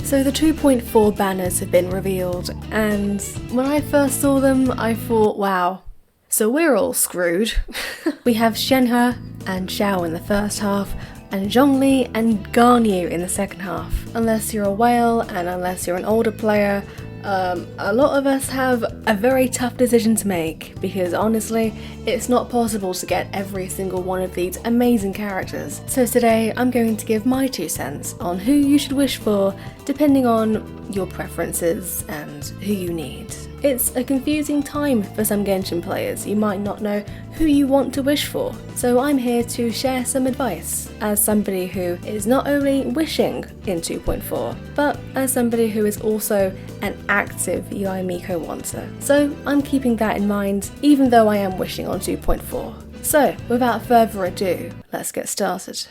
So the 2.4 banners have been revealed, and when I first saw them, I thought, wow, so we're all screwed. We have Shenhe and Xiao in the first half, and Zhongli and Ganyu in the second half. Unless you're a whale, and unless you're an older player, a lot of us have a very tough decision to make, because honestly, it's not possible to get every single one of these amazing characters. So today, I'm going to give my 2 cents on who you should wish for, depending on your preferences and who you need. It's a confusing time for some Genshin players. You might not know who you want to wish for. So I'm here to share some advice as somebody who is not only wishing in 2.4, but as somebody who is also an active Yae Miko wanter. So I'm keeping that in mind, even though I am wishing on 2.4. So without further ado, let's get started.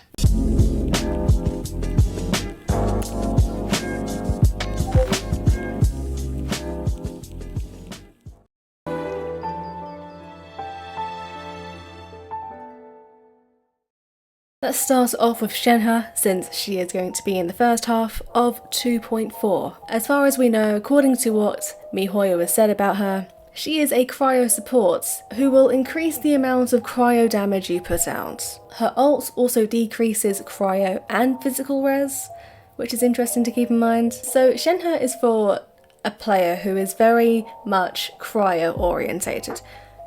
Let's start off with Shenhe, since she is going to be in the first half of 2.4. As far as we know, according to what MiHoYo has said about her, she is a cryo support who will increase the amount of cryo damage you put out. Her ult also decreases cryo and physical res, which is interesting to keep in mind. So Shenhe is for a player who is very much cryo orientated.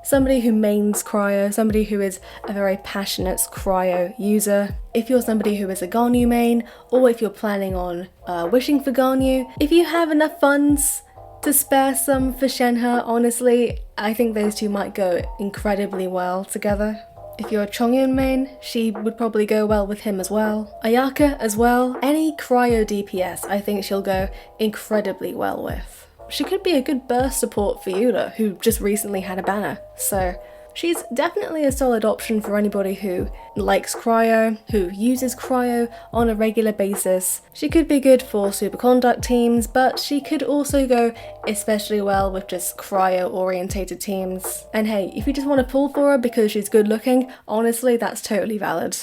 Somebody who mains cryo, somebody who is a very passionate cryo user. If you're somebody who is a Ganyu main, or if you're planning on wishing for Ganyu, if you have enough funds to spare some for Shenhe, honestly, I think those two might go incredibly well together. If you're a Chongyun main, she would probably go well with him as well. Ayaka as well. Any cryo DPS, I think she'll go incredibly well with. She could be a good burst support for Yuta, who just recently had a banner, so she's definitely a solid option for anybody who likes cryo, who uses cryo on a regular basis. She could be good for superconduct teams, but she could also go especially well with just cryo-orientated teams. And hey, if you just want to pull for her because she's good looking, honestly, that's totally valid.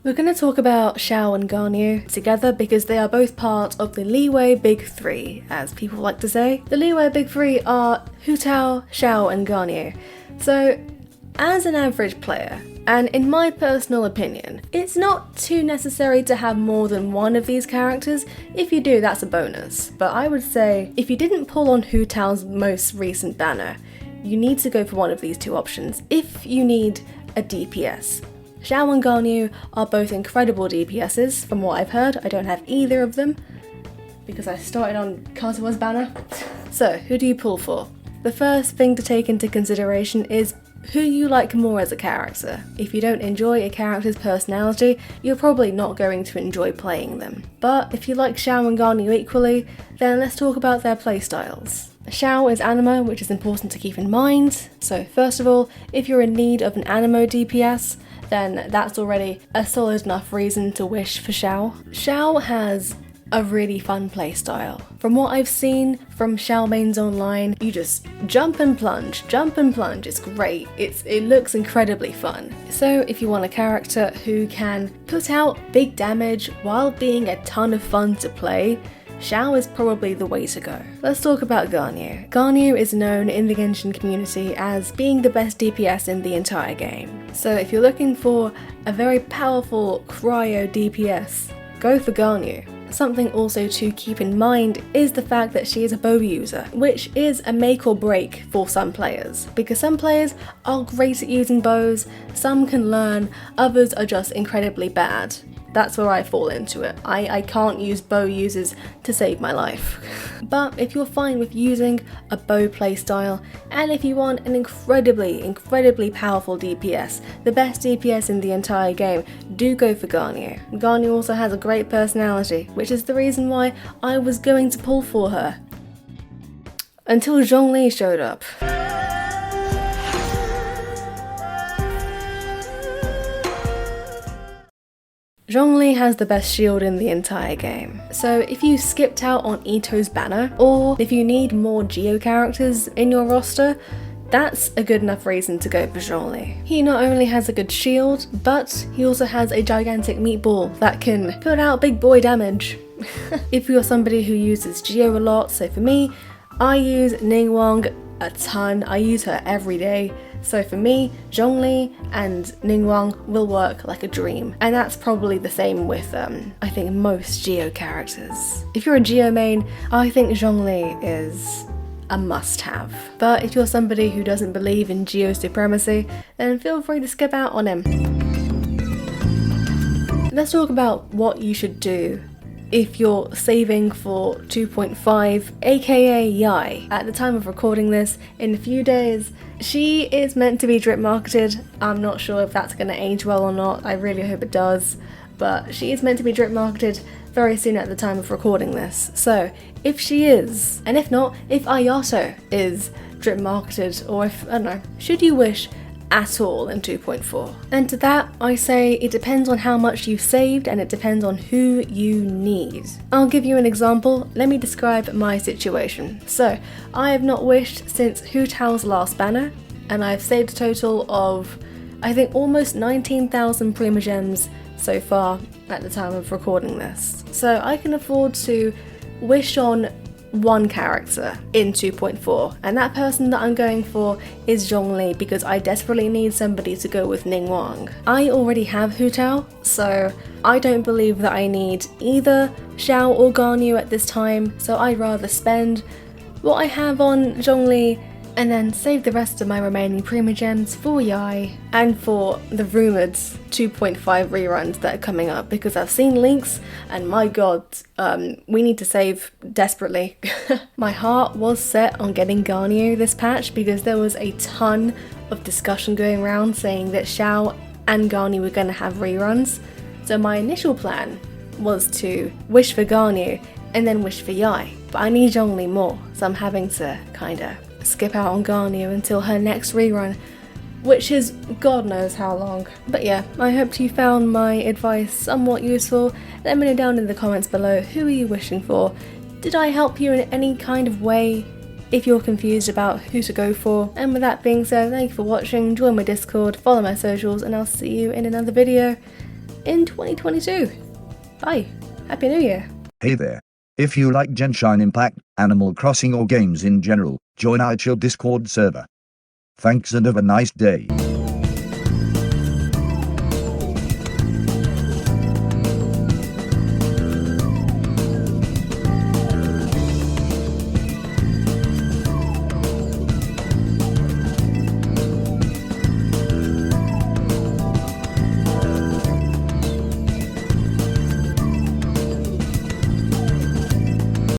We're going to talk about Xiao and Ganyu together because they are both part of the Liyue Big Three, as people like to say. The Liyue Big Three are Hu Tao, Xiao and Ganyu. So, as an average player, and in my personal opinion, it's not too necessary to have more than one of these characters. If you do, that's a bonus. But I would say, if you didn't pull on Hu Tao's most recent banner, you need to go for one of these 2 options if you need a DPS. Xiao and Ganyu are both incredible DPSs, from what I've heard. I don't have either of them, because I started on Kazuha's banner. So, who do you pull for? The first thing to take into consideration is who you like more as a character. If you don't enjoy a character's personality, you're probably not going to enjoy playing them. But if you like Xiao and Ganyu equally, then let's talk about their playstyles. Xiao is anima, which is important to keep in mind. So first of all, if you're in need of an animo DPS, then that's already a solid enough reason to wish for Xiao. Xiao has a really fun playstyle. From what I've seen from Xiao mains online, you just jump and plunge, it's great. It looks incredibly fun. So if you want a character who can put out big damage while being a ton of fun to play, Xiao is probably the way to go. Let's talk about Ganyu. Ganyu is known in the Genshin community as being the best DPS in the entire game. So if you're looking for a very powerful cryo DPS, go for Ganyu. Something also to keep in mind is the fact that she is a bow user, which is a make or break for some players, because some players are great at using bows, some can learn, others are just incredibly bad. That's where I fall into it. I can't use bow users to save my life. But if you're fine with using a bow playstyle, and if you want an incredibly powerful DPS, the best DPS in the entire game, do go for Ganyu. Ganyu also has a great personality, which is the reason why I was going to pull for her. Until Zhongli showed up. Zhongli has the best shield in the entire game. So if you skipped out on Ito's banner, or if you need more Geo characters in your roster, that's a good enough reason to go for Zhongli. He not only has a good shield, but he also has a gigantic meatball that can put out big boy damage. If you're somebody who uses Geo a lot, so for me, I use Ningguang a ton. I use her every day. So for me, Zhongli and Ningguang will work like a dream. And that's probably the same with, I think, most Geo characters. If you're a Geo main, I think Zhongli is a must-have. But if you're somebody who doesn't believe in Geo supremacy, then feel free to skip out on him. Let's talk about what you should do if you're saving for 2.5, aka Yae. At the time of recording this, in a few days, she is meant to be drip marketed. I'm not sure if that's going to age well or not, I really hope it does, but she is meant to be drip marketed very soon at the time of recording this. So if she is, and if not, if Ayato is drip marketed, or if, I don't know, should you wish at all in 2.4. And to that, I say it depends on how much you've saved and it depends on who you need. I'll give you an example. Let me describe my situation. So, I have not wished since Hu Tao's last banner, and I've saved a total of, I think, almost 19,000 Prima Gems so far at the time of recording this. So I can afford to wish on one character in 2.4, and that person that I'm going for is Zhongli because I desperately need somebody to go with Ningguang. I already have Hu Tao, so I don't believe that I need either Xiao or Ganyu at this time, so I'd rather spend what I have on Zhongli and then save the rest of my remaining Prima Gems for Yae and for the rumoured 2.5 reruns that are coming up, because I've seen links and my god, we need to save desperately. My heart was set on getting Ganyu this patch because there was a ton of discussion going around saying that Xiao and Ganyu were going to have reruns, so my initial plan was to wish for Ganyu and then wish for Yae, but I need Zhongli more, so I'm having to kinda skip out on Ganyu until her next rerun, which is god knows how long. But yeah, I hope you found my advice somewhat useful. Let me know down in the comments below, who are you wishing for? Did I help you in any kind of way if you're confused about who to go for? And with that being said, thank you for watching, join my Discord, follow my socials, and I'll see you in another video in 2022. Bye, Happy New Year. Hey there. If you like Genshin Impact, Animal Crossing or games in general, join our chill Discord server. Thanks and have a nice day.